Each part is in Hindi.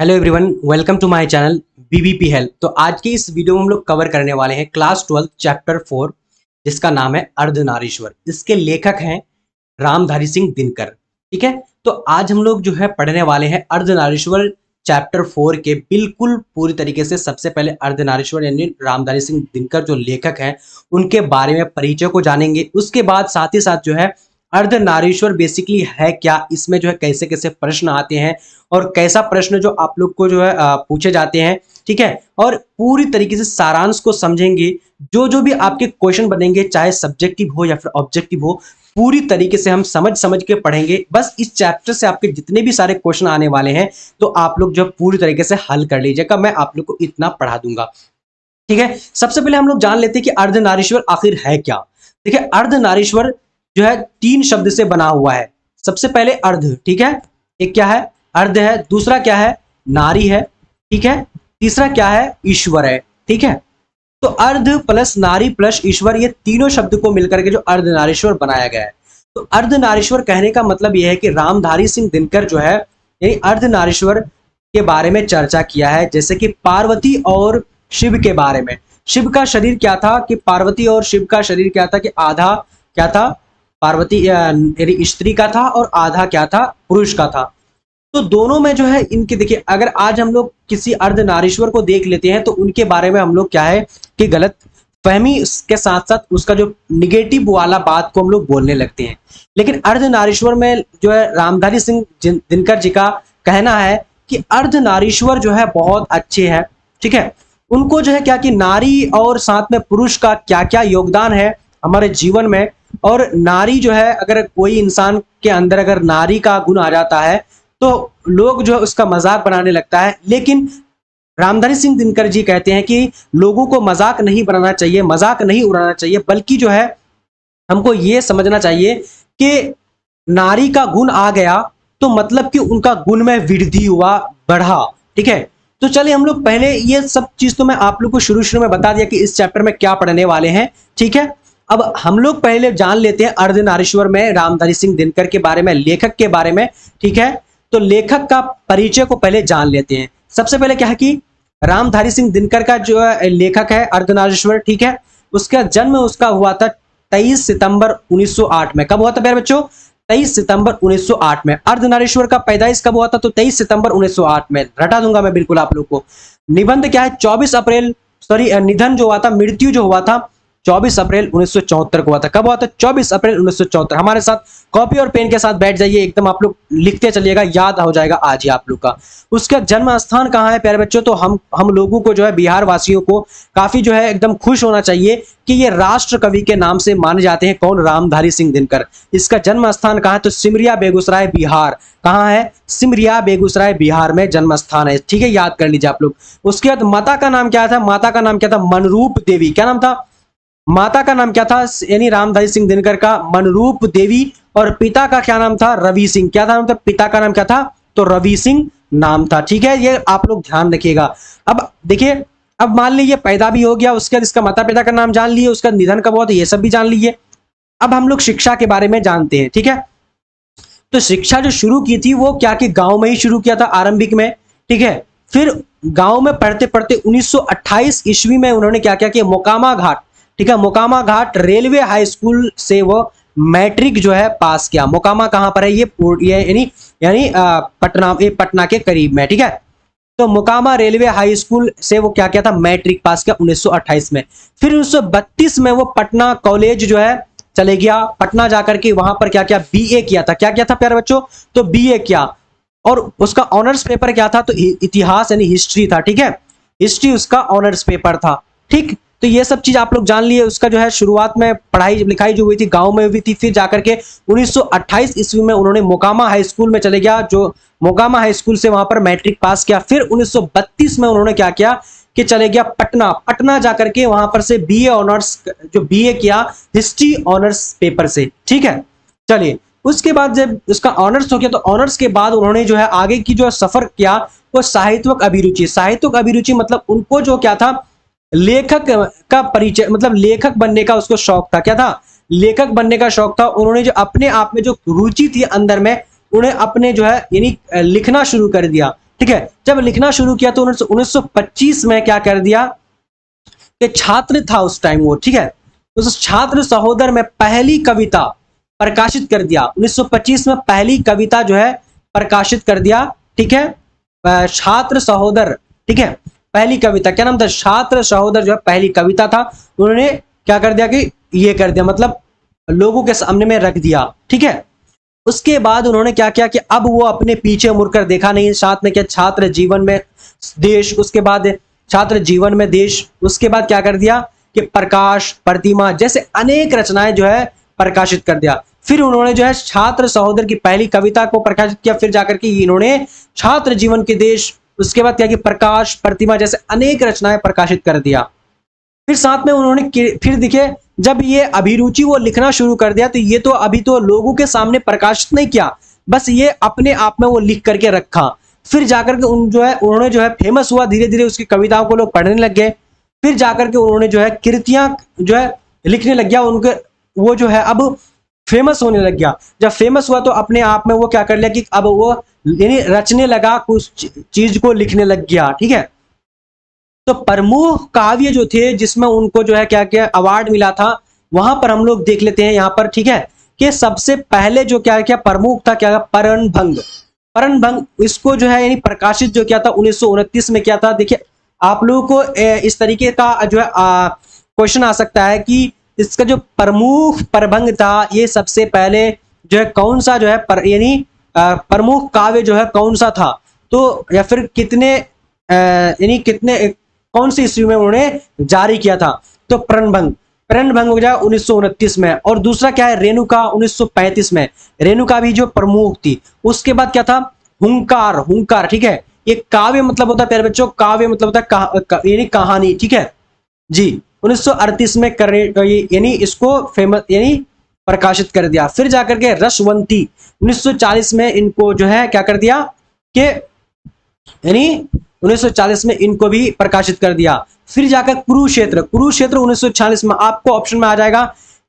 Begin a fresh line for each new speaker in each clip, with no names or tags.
Hello everyone, welcome to my channel BBP health. तो आज के इस वीडियो में हम लोग कवर करने वाले हैं क्लास 12 चैप्टर 4 जिसका नाम है अर्धनारीश्वर। इसके लेखक हैं रामधारी सिंह दिनकर। ठीक है, तो आज हम लोग जो है पढ़ने वाले हैं अर्धनारीश्वर चैप्टर 4 के बिल्कुल पूरी तरीके से। सबसे पहले अर्धनारीश्वर यानी रामधारी सिंह दिनकर जो लेखक हैं उनके बारे में परिचय को जानेंगे। उसके बाद साथ ही साथ जो है अर्धनारीश्वर बेसिकली है क्या, इसमें जो है कैसे कैसे प्रश्न आते हैं और कैसा प्रश्न जो आप लोग को जो है पूछे जाते हैं। ठीक है, और पूरी तरीके से सारांश को समझेंगे। जो भी आपके क्वेश्चन बनेंगे, चाहे सब्जेक्टिव हो या फिर ऑब्जेक्टिव हो, पूरी तरीके से हम समझ के पढ़ेंगे। बस इस चैप्टर से आपके जितने भी सारे क्वेश्चन आने वाले हैं तो आप लोग जो पूरी तरीके से हल कर लीजिएगा। मैं आप लोग को इतना पढ़ा दूंगा। ठीक है, सबसे पहले हम लोग जान लेते हैं कि अर्धनारीश्वर आखिर है क्या। देखिए, अर्धनारीश्वर जो है 3 शब्द से बना हुआ है। सबसे पहले अर्ध, ठीक है, एक क्या है, अर्ध है। दूसरा क्या है, नारी है। ठीक है, तीसरा क्या है, ईश्वर है। ठीक है, तो अर्ध प्लस नारी प्लस ईश्वर, ये तीनों शब्द को मिलकर के जो अर्धनारीश्वर बनाया गया है। तो अर्धनारीश्वर कहने का मतलब यह है कि रामधारी सिंह दिनकर जो है यानी अर्धनारीश्वर के बारे में चर्चा किया है। जैसे कि पार्वती और शिव के बारे में। शिव का शरीर क्या था कि पार्वती, और शिव का शरीर क्या था कि आधा क्या था, पार्वती यानी स्त्री का था और आधा क्या था, पुरुष का था। तो दोनों में जो है इनके, देखिए अगर आज हम लोग किसी अर्धनारीश्वर को देख लेते हैं तो उनके बारे में हम लोग क्या है कि गलत फहमी के साथ साथ उसका जो निगेटिव वाला बात को हम लोग बोलने लगते हैं। लेकिन अर्धनारीश्वर में जो है रामधारी सिंह दिनकर जी का कहना है कि अर्धनारीश्वर जो है बहुत अच्छे हैं। ठीक है, उनको जो है क्या कि नारी और साथ में पुरुष का क्या क्या योगदान है हमारे जीवन में। और नारी जो है, अगर कोई इंसान के अंदर अगर नारी का गुण आ जाता है तो लोग जो है उसका मजाक बनाने लगता है। लेकिन रामधारी सिंह दिनकर जी कहते हैं कि लोगों को मजाक नहीं बनाना चाहिए, मजाक नहीं उड़ाना चाहिए, बल्कि जो है हमको ये समझना चाहिए कि नारी का गुण आ गया तो मतलब कि उनका गुण में वृद्धि हुआ, बढ़ा। ठीक है, तो चलिए हम लोग पहले ये सब चीज तो मैं आप लोग को शुरू में बता दिया कि इस चैप्टर में क्या पढ़ने वाले हैं। ठीक है, अब हम लोग पहले जान लेते हैं अर्धनारीश्वर में रामधारी सिंह दिनकर के बारे में, लेखक के बारे में। ठीक है, तो लेखक का परिचय को पहले जान लेते हैं। सबसे पहले क्या है कि रामधारी सिंह दिनकर का जो लेखक है अर्धनारीश्वर, ठीक है, उसका जन्म उसका हुआ था 23 सितंबर 1908 में। कब हुआ था प्यारे बच्चों? 23 सितंबर 1908 में। अर्धनारीश्वर का पैदाइश कब हुआ था? तो 23 सितंबर 1908 में। रटा दूंगा मैं बिल्कुल आप लोग को। निबंध क्या है? 24 अप्रैल, सॉरी निधन जो हुआ था, मृत्यु जो हुआ था 24 अप्रैल 1974 को हुआ था। कब हुआ था? 24 अप्रैल 1974। हमारे साथ कॉपी और पेन के साथ बैठ जाइए, एकदम आप लोग लिखते चलिएगा, याद हो जाएगा आज ही आप लोग का। उसका जन्म स्थान कहाँ है प्यारे बच्चों? तो हम लोगों को जो है, बिहार वासियों को काफी जो है एकदम खुश होना चाहिए कि ये राष्ट्र कवि के नाम से माने जाते हैं। कौन? रामधारी सिंह दिनकर। इसका जन्म स्थान कहाँ है? तो सिमरिया बेगूसराय बिहार। कहाँ है? सिमरिया बेगूसराय बिहार में जन्म स्थान है। ठीक है, याद कर लीजिए आप लोग। उसके बाद माता का नाम क्या था? माता का नाम क्या था? मनरूप देवी। क्या नाम था? माता का नाम क्या था? यानी रामधारी सिंह दिनकर का मनरूप देवी। और पिता का क्या नाम था? रवि सिंह। क्या नाम था? पिता का नाम क्या था? तो रवि सिंह नाम था। ठीक है, ये आप लोग ध्यान रखिएगा। अब देखिए, अब मान लीजिए पैदा भी हो गया, उसके बाद इसका माता पिता का नाम जान लिए, उसका निधन कब हुआ था ये सब भी जान लीजिए। अब हम लोग शिक्षा के बारे में जानते हैं। ठीक है, तो शिक्षा जो शुरू की थी वो क्या कि गांव में ही शुरू किया था आरंभिक में। ठीक है, फिर गांव में पढ़ते पढ़ते 1928 ईस्वी में उन्होंने क्या क्या किया? मोकामा घाट, ठीक है, मोकामा घाट रेलवे हाई स्कूल से वो मैट्रिक जो है पास किया। मोकामा कहां पर है? ये यानी पटना, ये पटना के करीब में। ठीक है, तो मोकामा रेलवे हाई स्कूल से वो क्या किया था? मैट्रिक पास किया 1928 में। फिर 1932 में वो पटना कॉलेज जो है चले गया। पटना जाकर के वहां पर क्या किया? बीए किया था। क्या किया था प्यारे बच्चों? तो बीए किया। और उसका ऑनर्स पेपर क्या था? तो इतिहास यानी हिस्ट्री था। ठीक है, हिस्ट्री उसका ऑनर्स पेपर था। ठीक, तो ये सब चीज आप लोग जान लिए। उसका जो है शुरुआत में पढ़ाई लिखाई जो हुई थी गांव में हुई थी। फिर जाकर के 1928 ईस्वी में उन्होंने मोकामा हाई स्कूल में चले गया, जो मोकामा हाई स्कूल से वहां पर मैट्रिक पास किया। फिर 1932 में उन्होंने क्या किया कि चले गया पटना। पटना जाकर के वहां पर से बीए ऑनर्स, जो बीए किया हिस्ट्री ऑनर्स पेपर से। ठीक है, चलिए उसके बाद जब उसका ऑनर्स हो गया तो ऑनर्स के बाद उन्होंने जो है आगे की जो सफर किया वो साहित्यिक अभिरुचि। साहित्यिक अभिरुचि मतलब उनको जो क्या था? लेखक का परिचय, मतलब लेखक बनने का उसको शौक था। क्या था? लेखक बनने का शौक था। उन्होंने जो अपने आप में जो रुचि थी अंदर में, उन्हें अपने जो है यानी लिखना शुरू कर दिया। ठीक है। जब लिखना शुरू किया तो 1925 में क्या कर दिया कि छात्र था उस टाइम वो, ठीक है, उस छात्र सहोदर में पहली कविता प्रकाशित कर दिया। 1925 में पहली कविता जो है प्रकाशित कर दिया, ठीक है, छात्र सहोदर, ठीक है, पहली कविता क्या नाम था, छात्र सहोदर जो है पहली कविता था। उन्होंने क्या कर दिया कि ये कर दिया, मतलब लोगों के सामने में रख दिया, ठीक है। उसके बाद उन्होंने क्या किया कि अब वो अपने पीछे मुड़कर देखा नहीं, साथ में क्या छात्र जीवन में देश, उसके बाद छात्र जीवन में देश, उसके बाद क्या कर दिया कि प्रकाश, प्रतिमा जैसे अनेक रचनाएं जो है प्रकाशित कर दिया। फिर उन्होंने जो है छात्र सहोदर की पहली कविता को प्रकाशित किया, फिर जाकर के इन्होंने छात्र जीवन के देश, उसके बाद क्या कि प्रकाश, प्रतिमा जैसे अनेक रचनाएं प्रकाशित कर दिया। फिर साथ में उन्होंने फिर देखिए जब ये अभिरुचि वो लिखना शुरू कर दिया तो ये तो अभी तो लोगों के सामने प्रकाशित नहीं किया, बस ये अपने आप में वो लिख करके रखा। फिर जाकर के उन्होंने जो है फेमस हुआ, धीरे धीरे उसकी कविताओं को लोग पढ़ने लग गए। फिर जाकर के उन्होंने जो है कृतियां जो है लिखने लग गया, उनके वो जो है अब फेमस होने लग गया। जब फेमस हुआ तो अपने आप में वो क्या कर लिया कि अब वो यानी रचने लगा, कुछ चीज को लिखने लग गया, ठीक है। तो प्रमुख काव्य जो थे जिसमें उनको जो है क्या क्या अवार्ड मिला था, वहां पर हम लोग देख लेते हैं यहाँ पर, ठीक है, कि सबसे पहले जो क्या क्या प्रमुख था, क्या परणभंग। परणभंग इसको जो है यानी प्रकाशित जो किया था 1929 में किया था। देखिए आप लोगों को इस तरीके का जो है क्वेश्चन आ सकता है कि इसका जो प्रमुख प्रबंध था ये सबसे पहले जो है कौन सा जो है यानी प्रमुख काव्य जो है कौन सा था, तो या फिर कितने यानी कितने कौन सी ईस्वी में उन्होंने जारी किया था। तो प्रणभंग, प्रणभंग हो गया 1929 में। और दूसरा क्या है रेणुका 1935 में, रेणुका भी जो प्रमुख थी। उसके बाद क्या था हुंकार, हुंकार, ठीक है, ये काव्य मतलब होता है प्यारे बच्चों, काव्य मतलब होता है यानी कहानी, ठीक है जी। 1938 में यानी इसको फेमस यानी प्रकाशित कर दिया। फिर जाकर के रसवंती 1940 में इनको जो है क्या कर दिया कि यानी 1940 में इनको भी प्रकाशित कर दिया। फिर जाकर कुरुक्षेत्र, कुरुक्षेत्र 1946 में आपको ऑप्शन में आ जाएगा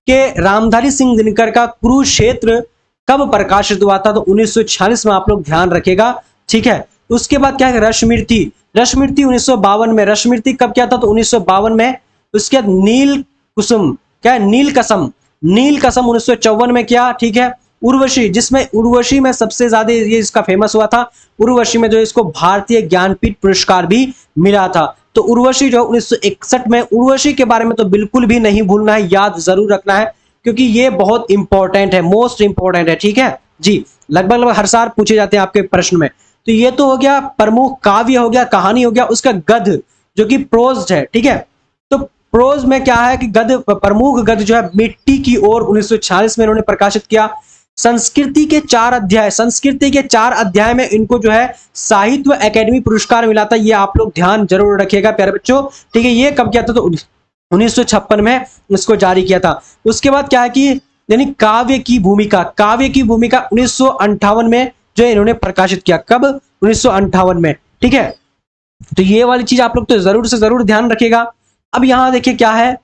कि रामधारी सिंह दिनकर का कुरुक्षेत्र कब प्रकाशित हुआ था, तो 1946 में आप लोग ध्यान रखेगा, ठीक है। उसके बाद क्या है रश्मिर्ति, रश्मिर्ति 1952 में, रश्मिर्ति कब क्या था तो 1952 में। उसके बाद नील कुसुम, क्या है नील कसम, नील कसम 1954 में किया, ठीक है। उर्वशी, जिसमें उर्वशी में सबसे ज्यादा ये इसका फेमस हुआ था, उर्वशी में जो इसको भारतीय ज्ञानपीठ पुरस्कार भी मिला था। तो उर्वशी जो 1961 में, उर्वशी के बारे में तो बिल्कुल भी नहीं भूलना है, याद जरूर रखना है क्योंकि ये बहुत इंपॉर्टेंट है, मोस्ट इंपॉर्टेंट है, ठीक है जी। लगभग लगभग हर साल पूछे जाते हैं आपके प्रश्न में। तो ये तो हो गया प्रमुख काव्य हो गया, कहानी हो गया। उसका गद्य जो कि प्रोज है, ठीक है। तो प्रोज में क्या है कि गद्य, प्रमुख गद्य जो है मिट्टी की ओर 1946 में इन्होंने प्रकाशित किया। संस्कृति के 4 अध्याय, संस्कृति के 4 अध्याय में इनको जो है साहित्य अकेडमी पुरस्कार मिला था। ये आप लोग ध्यान जरूर रखिएगा प्यारे बच्चों, ठीक है। ये कब किया था तो 1956 में इसको जारी किया था। उसके बाद क्या है कि यानी काव्य की भूमिका, काव्य की भूमिका 1958 में जो इन्होंने प्रकाशित किया, कब 1958 में, ठीक है। तो ये वाली चीज आप लोग तो जरूर से जरूर ध्यान रखिएगा। अब यहां देखिए क्या है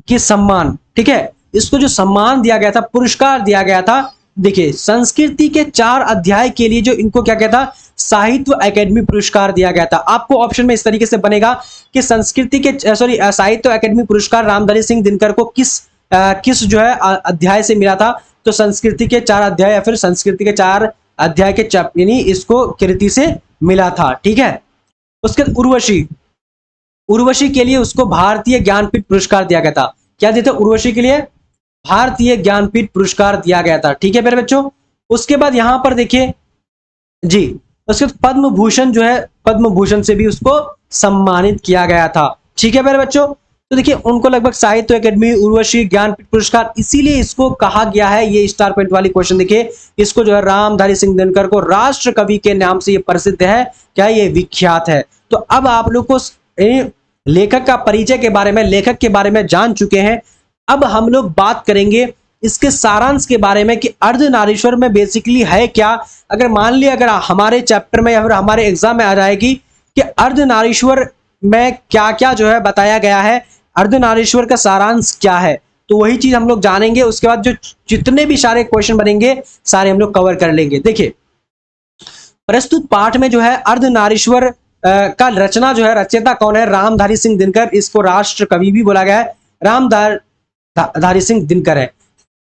कि सम्मान, ठीक है, इसको जो सम्मान दिया गया था, पुरस्कार दिया गया था, देखिए संस्कृति के 4 अध्याय के लिए जो इनको क्या कहता साहित्य अकेडमी पुरस्कार दिया गया था। आपको ऑप्शन में इस तरीके से बनेगा कि संस्कृति के साहित्य अकेडमी पुरस्कार रामधारी सिंह दिनकर को किस जो है अध्याय से मिला था, तो संस्कृति के 4 अध्याय या फिर संस्कृति के 4 अध्याय के यानी इसको कृति से मिला था, ठीक है। उसके उर्वशी, उर्वशी के लिए उसको भारतीय ज्ञानपीठ पुरस्कार दिया गया था। क्या दिया था उर्वशी के लिए, भारतीय ज्ञानपीठ पुरस्कार दिया गया था, ठीक है मेरे बच्चों। उसके बाद यहां पर देखिए जी, उसके बाद पद्म भूषण जो है, पद्म भूषण से भी उसको सम्मानित किया गया था, ठीक है मेरे बच्चों। तो देखिए उनको लगभग साहित्य अकेडमी, उर्वशी, ज्ञानपीठ पुरस्कार, इसीलिए इसको कहा गया है, ये स्टार पॉइंट वाली क्वेश्चन देखिए, इसको जो है रामधारी सिंह दिनकर को राष्ट्र कवि के नाम से ये प्रसिद्ध है, क्या ये विख्यात है। तो अब आप लोग को लेखक का परिचय के बारे में, लेखक के बारे में जान चुके हैं। अब हम लोग बात करेंगे इसके सारांश के बारे में कि अर्धनारीश्वर में बेसिकली है क्या। अगर मान लिया अगर हमारे चैप्टर में या फिर हमारे एग्जाम में आ जाएगी कि अर्धनारीश्वर में क्या क्या जो है बताया गया है, अर्धनारीश्वर का सारांश क्या है, तो वही चीज हम लोग जानेंगे। उसके बाद जो जितने भी सारे क्वेश्चन बनेंगे सारे हम लोग कवर कर लेंगे। देखिए प्रस्तुत पाठ में जो है अर्धनारीश्वर का रचना जो है, रचयिता कौन है? रामधारी सिंह दिनकर। इसको राष्ट्र कवि भी बोला गया है, रामधारी सिंह दिनकर है।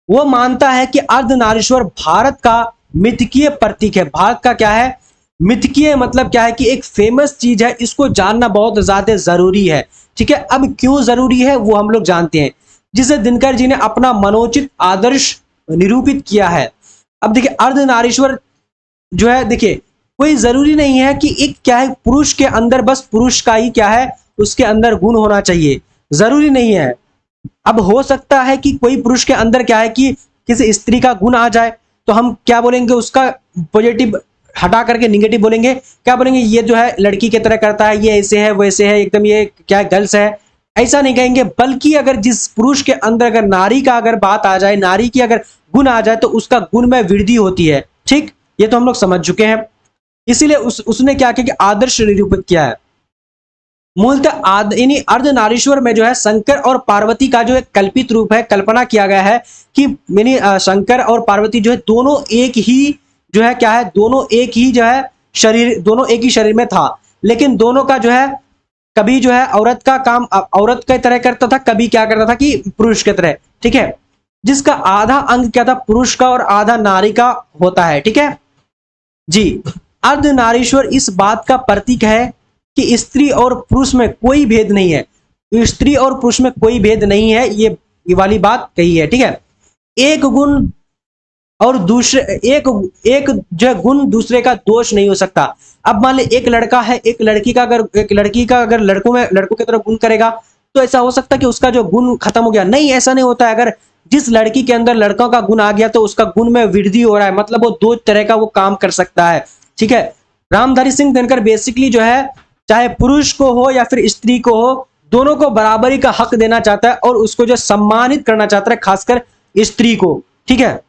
वो मानता है कि अर्धनारीश्वर भारत का मिथकीय प्रतीक है। भारत का क्या है? मिथकीय मतलब क्या है कि एक फेमस चीज है, इसको जानना बहुत ज्यादा जरूरी है। ठीक है, अब क्यों जरूरी है वो हम लोग जानते हैं, जिसे दिनकर जी ने अपना मनोचित आदर्श निरूपित किया है। अब देखिए अर्धनारीश्वर जो है, देखिए कोई जरूरी नहीं है कि एक क्या है पुरुष के अंदर बस पुरुष का ही क्या है उसके अंदर गुण होना चाहिए, जरूरी नहीं है। अब हो सकता है कि कोई पुरुष के अंदर क्या है कि किसी स्त्री का गुण आ जाए, तो हम क्या बोलेंगे, उसका पॉजिटिव हटा करके निगेटिव बोलेंगे। क्या बोलेंगे? ये जो है लड़की की तरह करता है, ये ऐसे है वैसे है, एकदम ये क्या गर्ल्स है, ऐसा नहीं कहेंगे। बल्कि अगर जिस पुरुष के अंदर अगर नारी का अगर बात आ जाए, नारी की अगर गुण आ जाए, तो उसका गुण में वृद्धि होती है। ठीक, ये तो हम लोग समझ चुके हैं। इसीलिए उसने क्या किया कि आदर्श निरूपित किया है। मूलतः यानी अर्धनारीश्वर में जो है शंकर और पार्वती का जो है कल्पित रूप है, कल्पना किया गया है कि यानी शंकर और पार्वती जो है दोनों एक ही जो है क्या है, दोनों एक ही जो है शरीर, दोनों एक ही शरीर में था, लेकिन दोनों का जो है कभी जो है औरत का काम औरत की तरह करता था, कभी क्या करता था कि पुरुष की तरह। ठीक है, जिसका आधा अंग क्या था पुरुष का और आधा नारी का होता है। ठीक है जी, अर्धनारीश्वर इस बात का प्रतीक है कि स्त्री और पुरुष में कोई भेद नहीं है, स्त्री और पुरुष में कोई भेद नहीं है, ये वाली बात कही है। ठीक है, एक गुण और दूसरे एक जो गुण दूसरे का दोष नहीं हो सकता। अब मान ले एक लड़का है, एक लड़की का अगर लड़कों की तरह गुण करेगा, तो ऐसा हो सकता है कि उसका जो गुण खत्म हो गया? नहीं, ऐसा नहीं होता है। अगर जिस लड़की के अंदर लड़कों का गुण आ गया, तो उसका गुण में वृद्धि हो रहा है, मतलब वो दो तरह का वो काम कर सकता है। ठीक है, रामधारी सिंह दिनकर बेसिकली जो है चाहे पुरुष को हो या फिर स्त्री को हो, दोनों को बराबरी का हक देना चाहता है और उसको जो सम्मानित करना चाहता है, खासकर स्त्री को। ठीक है,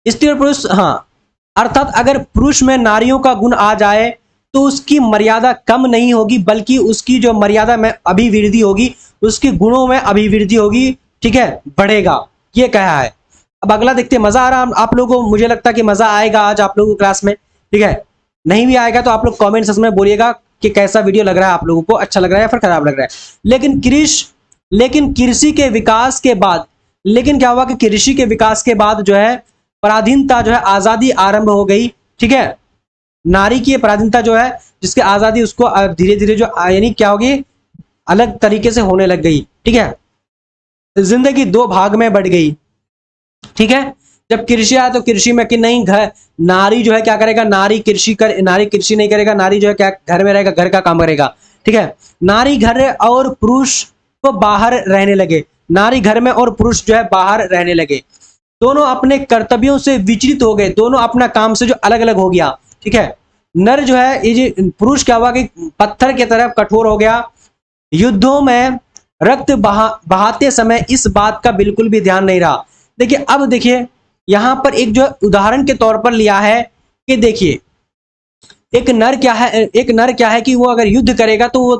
स्त्री और पुरुष, हाँ, अर्थात अगर पुरुष में नारियों का गुण आ जाए तो उसकी मर्यादा कम नहीं होगी, बल्कि उसकी जो मर्यादा में अभिवृद्धि होगी, उसके गुणों में अभिवृद्धि होगी। ठीक है, बढ़ेगा, ये कहा है। अब अगला देखते हैं। मजा आ रहा आप लोगों को? मुझे लगता है कि मजा आएगा आज आप लोगों को क्लास में। ठीक है, नहीं भी आएगा तो आप लोग कमेंट सेक्शन में बोलिएगा कि कैसा वीडियो लग रहा है, आप लोगों को अच्छा लग रहा है या फिर खराब लग रहा है। लेकिन कृषि के विकास के बाद, लेकिन क्या हुआ कि कृषि के विकास के बाद जो है पराधीनता जो है आजादी आरंभ हो गई। ठीक है, नारी की पराधीनता जो है, जिसकी आजादी उसको धीरे धीरे जो यानी क्या होगी, अलग तरीके से होने लग गई। ठीक है, जिंदगी दो भाग में बढ़ गई। ठीक है, जब कृषि आया तो कृषि में कि नहीं, घर नारी जो है क्या करेगा, नारी कृषि नहीं करेगा, नारी जो है क्या घर में रहेगा, घर का काम करेगा। ठीक है, नारी घर और पुरुष को बाहर रहने लगे, नारी घर में और पुरुष जो है बाहर रहने लगे, दोनों अपने कर्तव्यों से विचलित हो गए, दोनों अपना काम से जो अलग अलग हो गया। ठीक है, नर जो है ये जो पुरुष क्या हुआ कि पत्थर की तरह कठोर हो गया, युद्धों में रक्त बहाते समय इस बात का बिल्कुल भी ध्यान नहीं रहा। देखिए, अब देखिए यहां पर एक जो उदाहरण के तौर पर लिया है कि देखिए एक नर क्या है कि वो अगर युद्ध करेगा तो वो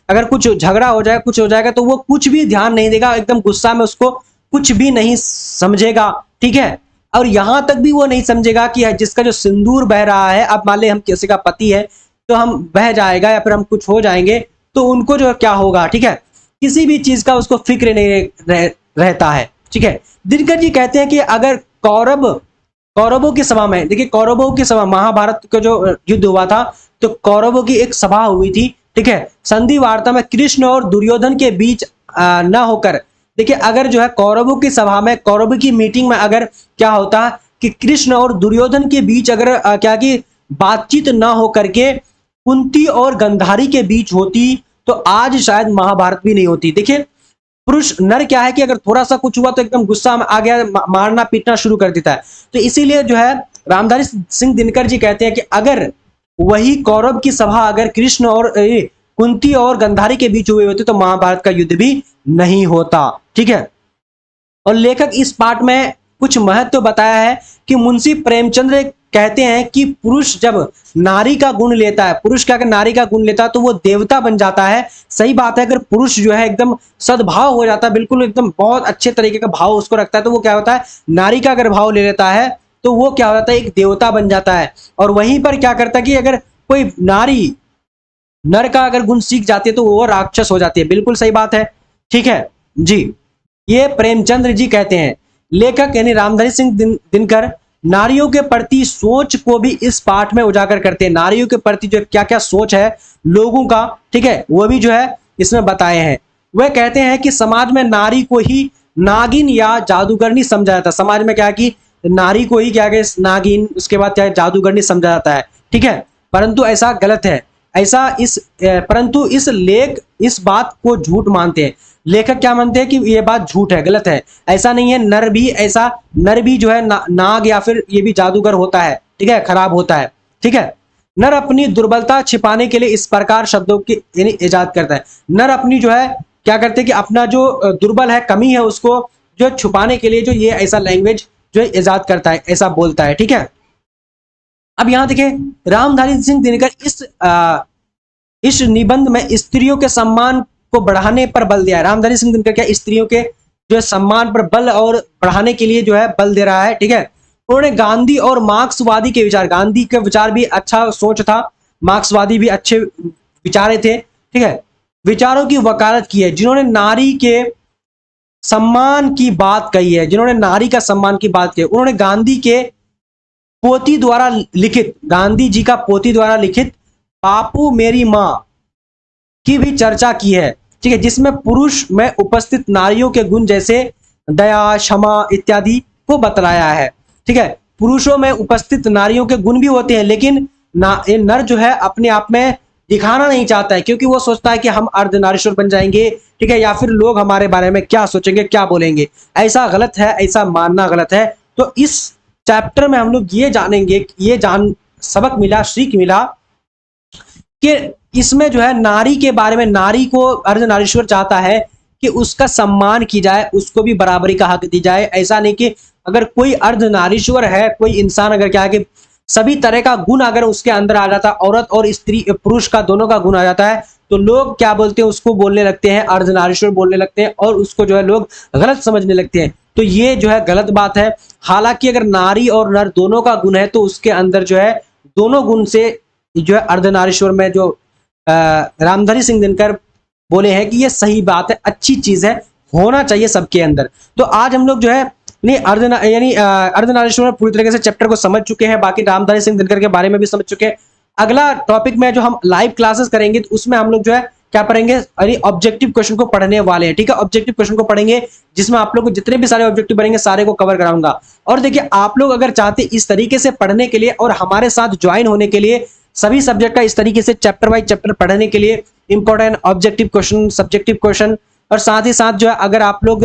अगर कुछ झगड़ा हो जाए, कुछ हो जाएगा, तो वो कुछ भी ध्यान नहीं देगा, एकदम गुस्सा में उसको कुछ भी नहीं समझेगा। ठीक है, और यहां तक भी वो नहीं समझेगा कि जिसका जो सिंदूर बह रहा है, अब मान ले हम किसी का पति है तो हम बह जाएगा या फिर हम कुछ हो जाएंगे तो उनको जो क्या होगा। ठीक है, किसी भी चीज का उसको फिक्र नहीं रहता है। ठीक है, दिनकर जी कहते हैं कि अगर कौरवों की सभा में, देखिए कौरवों की सभा, महाभारत का जो युद्ध हुआ था तो कौरवों की एक सभा हुई थी। ठीक है, संधि वार्ता में कृष्ण और दुर्योधन के बीच न होकर, देखिए अगर जो है कौरवों की सभा में, कौरवों की मीटिंग में अगर क्या होता कि कृष्ण और दुर्योधन के बीच अगर क्या कि बातचीत ना हो करके कुंती और गंधारी के बीच होती, तो आज शायद महाभारत भी नहीं होती। देखिए पुरुष नर क्या है कि अगर थोड़ा सा कुछ हुआ तो एकदम गुस्सा में आ गया, मारना पीटना शुरू कर देता है। तो इसीलिए जो है रामधारी सिंह दिनकर जी कहते हैं कि अगर वही कौरव की सभा अगर कृष्ण और कुंती और गंधारी के बीच हुए होते तो महाभारत का युद्ध भी नहीं होता। ठीक है, और लेखक इस पाठ में कुछ महत्व बताया है कि मुंशी प्रेमचंद्र कहते हैं कि पुरुष जब नारी का गुण लेता है, पुरुष क्या नारी का गुण लेता है तो वो देवता बन जाता है। सही बात है, अगर पुरुष जो है एकदम सद्भाव हो जाता है, बिल्कुल एकदम बहुत अच्छे तरीके का भाव उसको रखता है, तो वो क्या होता है, नारी का अगर भाव ले लेता है तो वो क्या हो जाता है, एक देवता बन जाता है। और वहीं पर क्या करता है कि अगर कोई नारी नर का अगर गुण सीख जाती है तो वो राक्षस हो जाती है। बिल्कुल सही बात है, ठीक है जी। ये प्रेमचंद्र जी कहते हैं, लेखक यानी रामधारी सिंह दिनकर नारियों के प्रति सोच को भी इस पाठ में उजागर करते हैं। नारियों के प्रति जो क्या क्या सोच है लोगों का, ठीक है, वो भी जो है इसमें बताए हैं। वह कहते हैं कि समाज में नारी को ही नागिन या जादूगरनी समझा जाता है। समाज में क्या कि नारी को ही क्या है नागिन, उसके बाद क्या जादूगरनी समझा जाता है, ठीक है। परंतु ऐसा गलत है, ऐसा परंतु इस लेख इस बात को झूठ मानते हैं। लेखक क्या मानते हैं कि ये बात झूठ है, गलत है, ऐसा नहीं है। नर भी जो है नाग या फिर ये भी जादूगर होता है, ठीक है, खराब होता है, ठीक है। नर अपनी दुर्बलता छिपाने के लिए इस प्रकार शब्दों की यानी इजाद करता है। नर अपनी जो है क्या करते हैं कि अपना जो दुर्बल है, कमी है, उसको जो छुपाने के लिए जो ये ऐसा लैंग्वेज जो है इजाद करता है, ऐसा बोलता है, ठीक है। अब यहां देखें रामधारी सिंह दिनकर इस निबंध में स्त्रियों के सम्मान को बढ़ाने पर बल दिया है। रामधारी सिंह दिनकर क्या स्त्रियों के जो है सम्मान पर बल और बढ़ाने के लिए जो है बल दे रहा है, ठीक है। उन्होंने गांधी और मार्क्सवादी के विचार, गांधी के विचार भी अच्छा सोच था, मार्क्सवादी भी अच्छे विचारे थे, ठीक है, विचारों की वकालत की है। जिन्होंने नारी के सम्मान की बात कही है, जिन्होंने नारी का सम्मान की बात की है, उन्होंने गांधी के पोती द्वारा लिखित, गांधी जी का पोती द्वारा लिखित बापू मेरी मां की भी चर्चा की है, ठीक है, जिसमें पुरुष में उपस्थित नारियों के गुण जैसे दया, क्षमा इत्यादि को बतलाया है, ठीक है। पुरुषों में उपस्थित नारियों के गुण भी होते हैं, लेकिन नर जो है अपने आप में दिखाना नहीं चाहता है, क्योंकि वो सोचता है कि हम अर्धनारीश्वर बन जाएंगे, ठीक है, या फिर लोग हमारे बारे में क्या सोचेंगे, क्या बोलेंगे। ऐसा गलत है, ऐसा मानना गलत है। तो इस चैप्टर में हम लोग ये जानेंगे, सबक मिला, सीख मिला कि इसमें जो है नारी के बारे में, नारी को अर्धनारीश्वर चाहता है कि उसका सम्मान की जाए, उसको भी बराबरी का हक दी जाए। ऐसा नहीं कि अगर कोई अर्धनारीश्वर है, कोई इंसान अगर क्या है कि सभी तरह का गुण अगर उसके अंदर आ जाता है, औरत और स्त्री पुरुष का दोनों का गुण आ जाता है, तो लोग क्या बोलते हैं, उसको बोलने लगते हैं, अर्धनारीश्वर बोलने लगते हैं, और उसको जो है लोग गलत समझने लगते हैं। तो ये जो है गलत बात है। हालांकि अगर नारी और नर दोनों का गुण है तो उसके अंदर जो है दोनों गुण से जो है अर्धनारीश्वर में जो रामधारी सिंह दिनकर बोले हैं कि ये सही बात है, अच्छी चीज है, होना चाहिए सबके अंदर। तो आज हम लोग जो है अर्धनारीश्वर पूरी तरीके से चैप्टर को समझ चुके हैं, बाकी रामधारी सिंह दिनकर के बारे में भी समझ चुके हैं। अगला टॉपिक में जो हम लाइव क्लासेस करेंगे तो उसमें हम लोग जो है क्या पढ़ेंगे, यानी ऑब्जेक्टिव क्वेश्चन को पढ़ने वाले हैं, ठीक है। ऑब्जेक्टिव क्वेश्चन को पढ़ेंगे जिसमें आप लोग को जितने भी सारे ऑब्जेक्टिव बनेंगे सारे को कवर कराऊंगा। और देखिए आप लोग अगर चाहते इस तरीके से पढ़ने के लिए और हमारे साथ ज्वाइन होने के लिए, सभी सब्जेक्ट का इस तरीके से चैप्टर वाइज चैप्टर पढ़ने के लिए, important objective question, subjective question, और साथ ही साथ जो है अगर आप लोग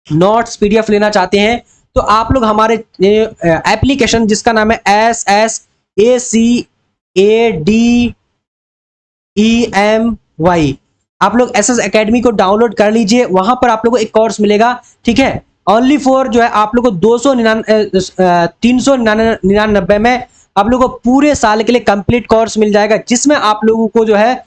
नोट्स पीडीएफ लेना चाहते हैं तो आप लोग हमारे एप्लीकेशन जिसका नाम है SSACADEMY, आप लोग SS एकेडमी को डाउनलोड कर लीजिए। वहां पर आप लोगों को एक कोर्स मिलेगा, ठीक है, ओनली फॉर जो है आप लोग को 399 में आप लोगों को पूरे साल के लिए कंप्लीट कोर्स मिल जाएगा, जिसमें आप लोगों को जो है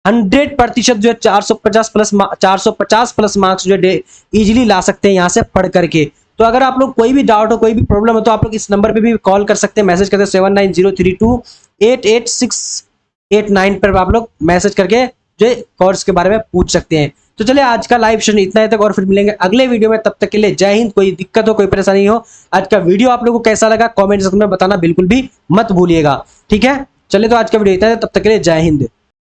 100% जो है 450 प्लस मार्क्स जो है इजीली ला सकते हैं यहाँ से पढ़ करके। तो अगर आप लोग कोई भी डाउट हो, कोई भी प्रॉब्लम हो, तो आप लोग इस नंबर पे भी कॉल कर सकते हैं, मैसेज करते हैं 7903288689 पर आप लोग मैसेज करके जो कोर्स के बारे में पूछ सकते हैं। तो चलिए आज का लाइव सेशन इतना ही तक, और फिर मिलेंगे अगले वीडियो में। तब तक के लिए जय हिंद। कोई दिक्कत हो, कोई परेशानी हो, आज का वीडियो आप लोगों को कैसा लगा कमेंट सेक्शन में बताना बिल्कुल भी मत भूलिएगा, ठीक है। चलिए तो आज का वीडियो इतना है, तब तक के लिए जय हिंद।